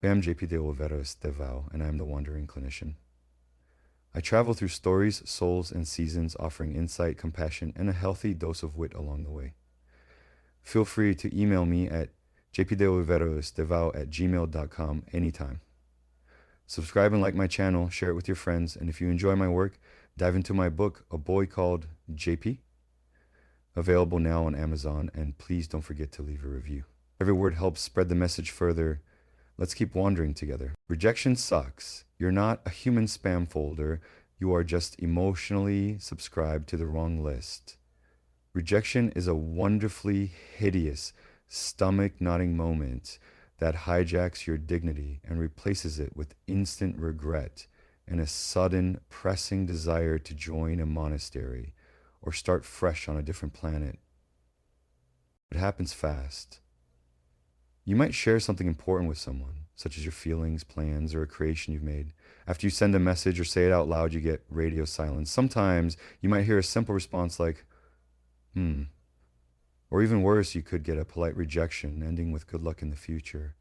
I am JP de Oliveros Devao, and I am the Wandering Clinician. I travel through stories, souls, and seasons, offering insight, compassion, and a healthy dose of wit along the way. Feel free to email me at jpdeoliverosdevao@gmail.com anytime. Subscribe and like my channel, share it with your friends, and if you enjoy my work, dive into my book, A Boy Called JP, available now on Amazon, and please don't forget to leave a review. Every word helps spread the message further. Let's keep wandering together. Rejection sucks. You're not a human spam folder. You are just emotionally subscribed to the wrong list. Rejection is a wonderfully hideous, stomach-knotting moment that hijacks your dignity and replaces it with instant regret and a sudden, pressing desire to join a monastery or start fresh on a different planet. It happens fast. You might share something important with someone, such as your feelings, plans, or a creation you've made. After you send a message or say it out loud, you get radio silence. Sometimes you might hear a simple response like, Or even worse, you could get a polite rejection, ending with good luck in the future,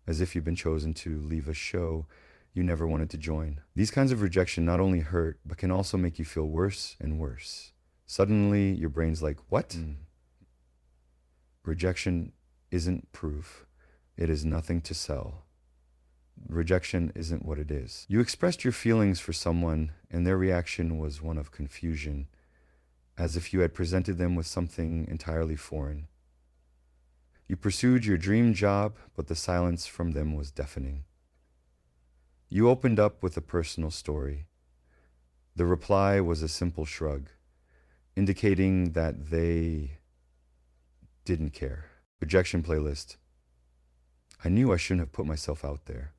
as if you've been chosen to leave a show you never wanted to join. These kinds of rejection not only hurt, but can also make you feel worse and worse. Suddenly, your brain's like, what? Rejection isn't proof. It is nothing to sell. Rejection isn't what it is. You expressed your feelings for someone, and their reaction was one of confusion, as if you had presented them with something entirely foreign. You pursued your dream job, but the silence from them was deafening. You opened up with a personal story. The reply was a simple shrug, indicating that they didn't care. Rejection playlist. I knew I shouldn't have put myself out there.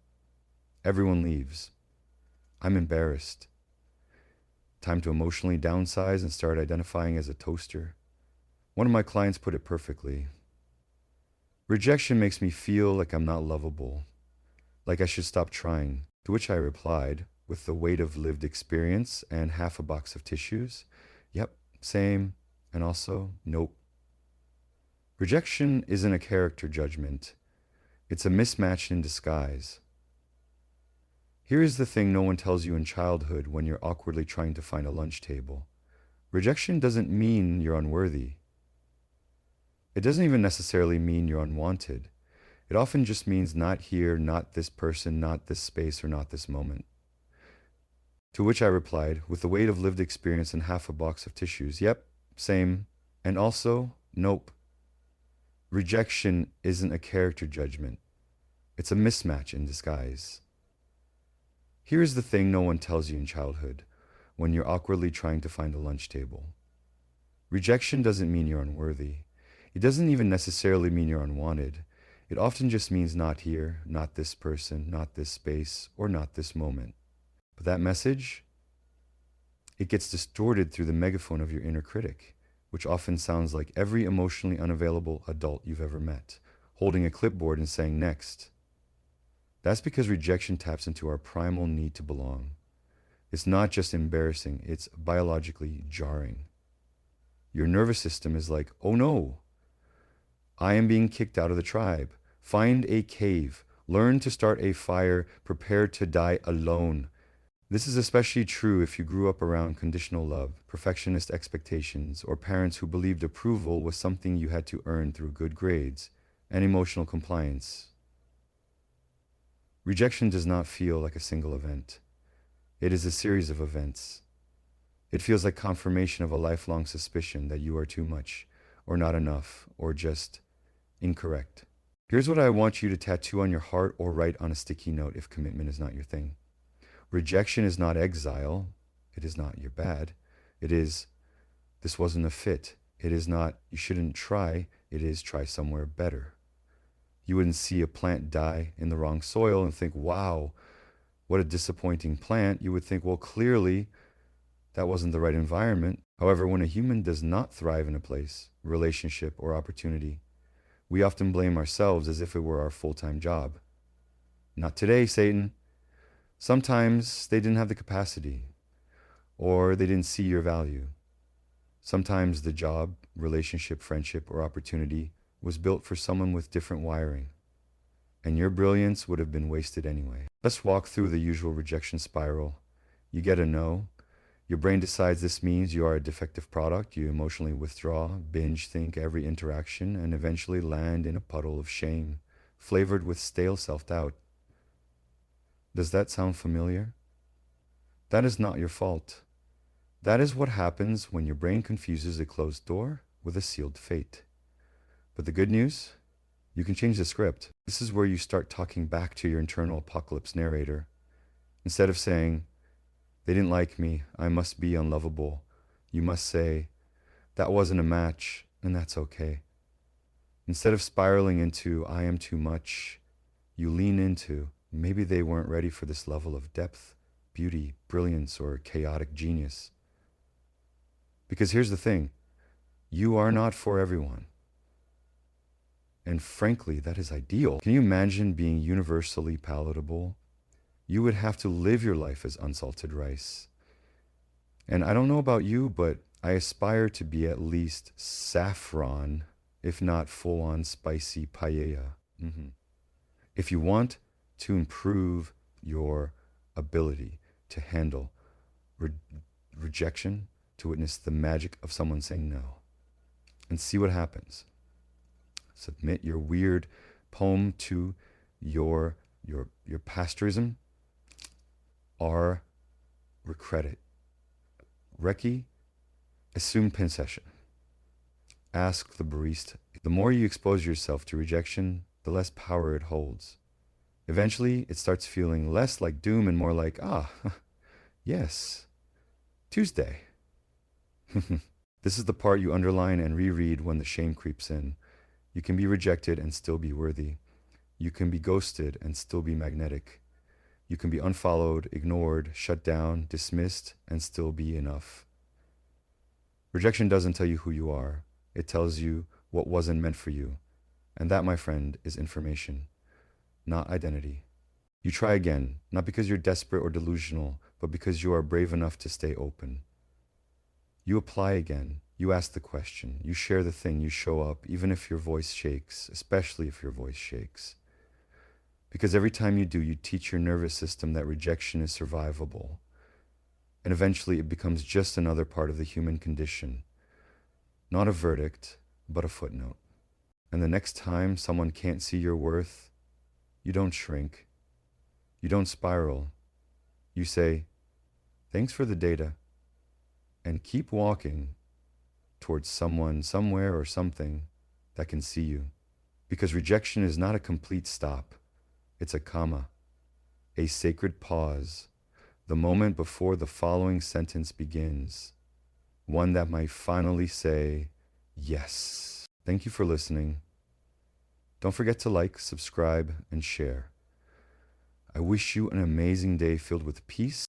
Everyone leaves. I'm embarrassed. Time to emotionally downsize and start identifying as a toaster. One of my clients put it perfectly. Rejection makes me feel like I'm not lovable, like I should stop trying. To which I replied, with the weight of lived experience and half a box of tissues, yep, same, and also, nope. Rejection isn't a character judgment. It's a mismatch in disguise. Here is the thing no one tells you in childhood when you're awkwardly trying to find a lunch table. Rejection doesn't mean you're unworthy. It doesn't even necessarily mean you're unwanted. It often just means not here, not this person, not this space, or not this moment. To which I replied, with the weight of lived experience and half a box of tissues, yep, same, and also, nope. Rejection isn't a character judgment. It's a mismatch in disguise. Here's the thing no one tells you in childhood when you're awkwardly trying to find a lunch table. Rejection doesn't mean you're unworthy. It doesn't even necessarily mean you're unwanted. It often just means not here, not this person, not this space, or not this moment. But that message, it gets distorted through the megaphone of your inner critic, which often sounds like every emotionally unavailable adult you've ever met, holding a clipboard and saying next. That's because rejection taps into our primal need to belong. It's not just embarrassing, it's biologically jarring. Your nervous system is like, oh no, I am being kicked out of the tribe. Find a cave, learn to start a fire, prepare to die alone. This is especially true if you grew up around conditional love, perfectionist expectations, or parents who believed approval was something you had to earn through good grades and emotional compliance. Rejection does not feel like a single event. It is a series of events. It feels like confirmation of a lifelong suspicion that you are too much, or not enough, or just incorrect. Here's what I want you to tattoo on your heart or write on a sticky note if commitment is not your thing. Rejection is not exile. It is not you're bad. It is this wasn't a fit. It is not you shouldn't try. It is try somewhere better. You wouldn't see a plant die in the wrong soil and think, wow, what a disappointing plant. You would think, well, clearly that wasn't the right environment. However, when a human does not thrive in a place, relationship, or opportunity, we often blame ourselves as if it were our full-time job. Not today, Satan. Sometimes they didn't have the capacity, or they didn't see your value. Sometimes the job, relationship, friendship, or opportunity was built for someone with different wiring. and your brilliance would have been wasted anyway. Let's walk through the usual rejection spiral. You get a no. Your brain decides this means you are a defective product. You emotionally withdraw, binge think every interaction, and eventually land in a puddle of shame, flavored with stale self-doubt. Does that sound familiar? That is not your fault. That is what happens when your brain confuses a closed door with a sealed fate. But the good news? You can change the script. This is where you start talking back to your internal apocalypse narrator. Instead of saying, "They didn't like me, I must be unlovable," you must say, "That wasn't a match, and that's okay." Instead of spiraling into, "I am too much," you lean into, "Maybe they weren't ready for this level of depth, beauty, brilliance, or chaotic genius." Because here's the thing, you are not for everyone. And frankly, that is ideal. Can you imagine being universally palatable? You would have to live your life as unsalted rice. And I don't know about you, but I aspire to be at least saffron, if not full-on spicy paella. If you want to improve your ability to handle rejection, to witness the magic of someone saying no, and see what happens. Submit your weird poem to your pasteurism, or recredit. Recce, assume pincession. Ask the barista. The more you expose yourself to rejection, the less power it holds. Eventually, it starts feeling less like doom and more like, yes, Tuesday. This is the part you underline and reread when the shame creeps in. You can be rejected and still be worthy. You can be ghosted and still be magnetic. You can be unfollowed, ignored, shut down, dismissed, and still be enough. Rejection doesn't tell you who you are. It tells you what wasn't meant for you. And that, my friend, is information, not identity. You try again, not because you're desperate or delusional, but because you are brave enough to stay open. You apply again. You ask the question. You share the thing. You show up, even if your voice shakes, especially if your voice shakes. Because every time you do, you teach your nervous system that rejection is survivable. And eventually it becomes just another part of the human condition. Not a verdict, but a footnote. And the next time someone can't see your worth, you don't shrink. You don't spiral. You say, "Thanks for the data," and keep walking towards someone, somewhere, or something that can see you. Because rejection is not a complete stop. It's a comma, a sacred pause, the moment before the following sentence begins, one that might finally say, yes. Thank you for listening. Don't forget to like, subscribe, and share. I wish you an amazing day filled with peace